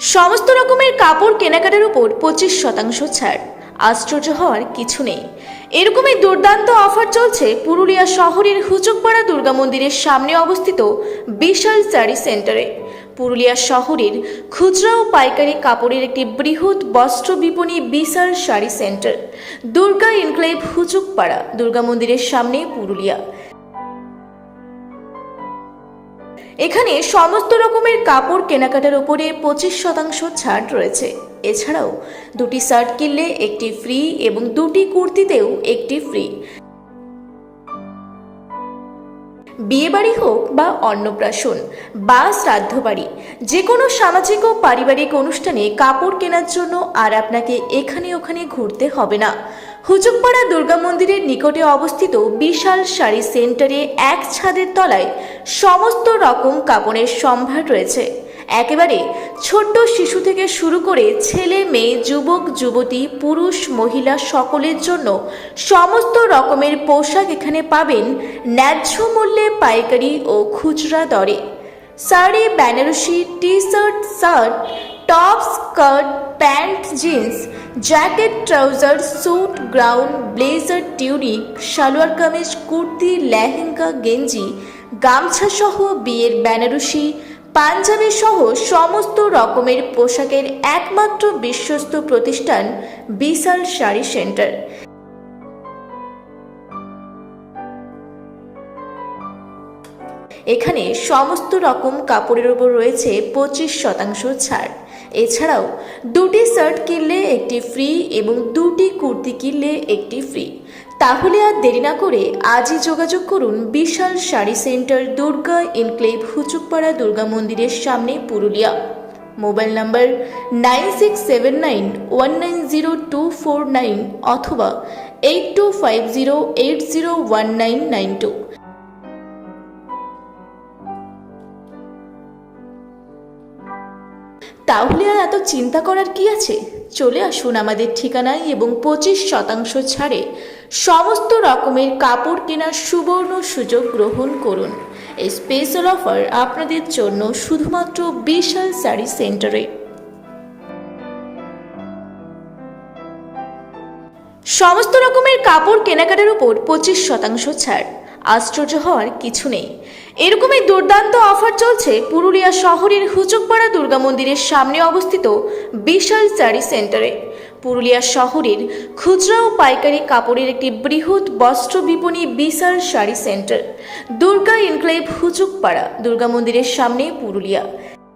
সমস্ত রকমের কাপড় কেনাকাটার উপর 25% ছাড়। আশ্চর্য হওয়ার কিছু নেই, এরকমই দুর্দান্ত অফার চলছে পুরুলিয়া শহরের হুচুকপাড়া দুর্গা মন্দিরের সামনে অবস্থিত বিশাল শাড়ি সেন্টারে। পুরুলিয়া শহরের খুচরা ও পাইকারি কাপড়ের একটি বৃহৎ বস্ত্র বিপণী বিশাল শাড়ি সেন্টার, দুর্গা এনক্লেভ, হুচুকপাড়া দুর্গা মন্দিরের সামনে, পুরুলিয়া। এখানে সমস্ত রকমের কাপড় কেনাকাটার উপরে 25% ছাড় রয়েছে। এছাড়াও দুটি শার্ট কিনলে একটি ফ্রি এবং দুটি কুর্তিতেও একটি ফ্রি। বিয়েবাড়ি হোক বা অন্নপ্রাশন বা শ্রাদ্ধ বাড়ি, যে কোনো সামাজিক ও পারিবারিক অনুষ্ঠানে কাপড় কেনার জন্য আর আপনাকে এখানে ওখানে ঘুরতে হবে না। হুচুকপাড়া দুর্গা মন্দিরের নিকটে অবস্থিত বিশাল শাড়ি সেন্টারে এক ছাদের তলায় সমস্ত রকম কাপড়ের সম্ভার রয়েছে। একেবারে ছোট্ট শিশু থেকে শুরু করে ছেলে মেয়ে, যুবক যুবতী, পুরুষ মহিলা সকলের জন্য সমস্ত রকমের পোশাক এখানে পাবেন ন্যায্য মূল্যে, পাইকারি ও খুচরা দরে। Sari, Banarasi, T shirt, shirt, top, skirt, pant, jeans, jacket, trouser, suit, gown, blazer, tunic, salwar kameez, kurti, lehenga, গেঞ্জি, গামছা সহ বিয়ের বেনারসি, পাঞ্জাবি সহ সমস্ত রকমের পোশাকের একমাত্র বিশ্বস্ত প্রতিষ্ঠান বিশাল শাড়ি সেন্টার। এখানে সমস্ত রকম কাপড়ের উপর রয়েছে 25% ছাড়। এছাড়াও দুটি শার্ট কিনলে একটি ফ্রি এবং দুটি কুর্তি কিনলে একটি ফ্রি। তাহলে আর দেরি না করে আজই যোগাযোগ করুন বিশাল শাড়ি সেন্টার, দুর্গা এনক্লেভ, হুচুকপাড়া দুর্গা মন্দিরের সামনে, পুরুলিয়া। মোবাইল নাম্বার 9679190249 অথবা 8250801992। তাহলে আর এত চিন্তা করার কি আছে? চলে আসুন আমাদের ঠিকানায় এবং 25% ছাড়ে সমস্ত রকমের কাপড় কেনার সুবর্ণ সুযোগ গ্রহণ করুন। এই স্পেশাল অফার আপনাদের জন্য শুধুমাত্র বিশাল শাড়ি সেন্টারে। সমস্ত রকমের কাপড় কেনাকাটার উপর 25% ছাড়। আশ্চর্য হওয়ার কিছু নেই, এরকমই দুর্দান্ত অফার চলছে পুরুলিয়া শহরের হুচুকপাড়া দুর্গা মন্দিরের সামনে অবস্থিত বিশাল শাড়ি সেন্টারে। পুরুলিয়া শহরের খুচরা ও পাইকারি কাপড়ের একটি বৃহৎ বস্ত্র বিপণী বিশাল শাড়ি সেন্টার, দুর্গা এনক্লেভ, হুচুকপাড়া দুর্গা মন্দিরের সামনে, পুরুলিয়া।